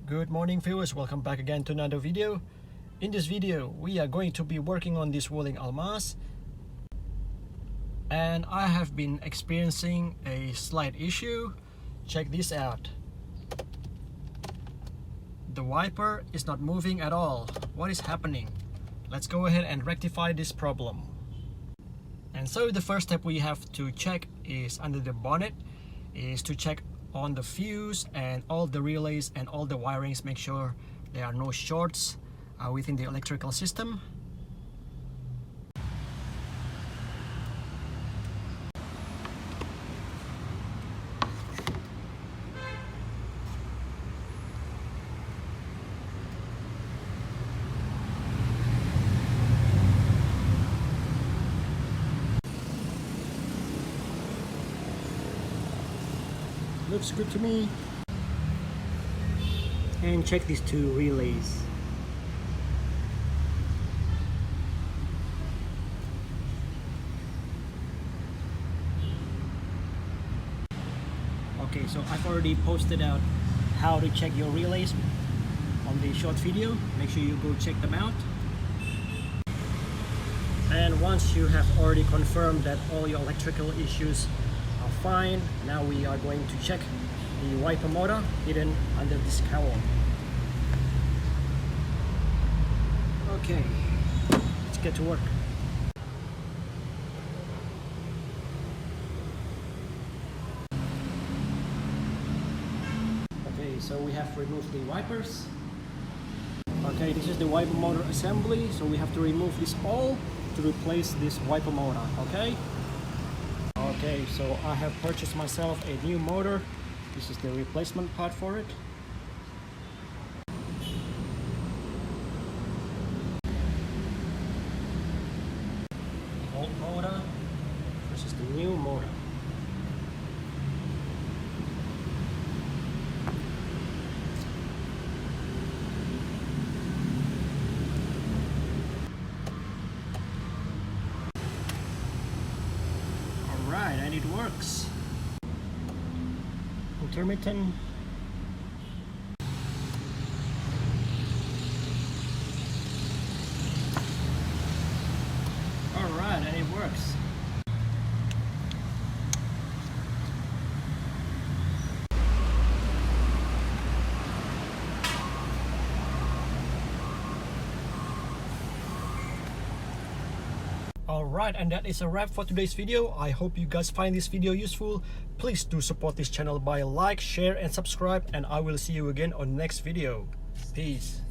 Good morning viewers, welcome back again to another video. In this video we are going to be working on this Wuling Almaz, and I have been experiencing a slight issue. Check this out. The wiper is not moving at all. What is happening? Let's go ahead and rectify this problem. And so the first step we have to check is under the bonnet, is to check on the fuse and all the relays and all the wirings. Make sure there are no shorts within the electrical system. Looks good to me. And check these two relays. Okay, so I've already posted out how to check your relays on the short video. Make sure you go check them out. And once you have already confirmed that all your electrical issues are fine, now we are going to check the wiper motor hidden under this cowl. Okay, let's get to work. Okay, so we have removed the wipers. Okay, this is the wiper motor assembly, so we have to remove this all to replace this wiper motor. Okay, so I have purchased myself a new motor. This is the replacement part for it. The old motor versus the new motor. Alright, and it works. Intermittent. Alright, and it works. Alright, and that is a wrap for today's video. I hope you guys find this video useful. Please do support this channel by like, share and subscribe, and I will see you again on the next video. Peace.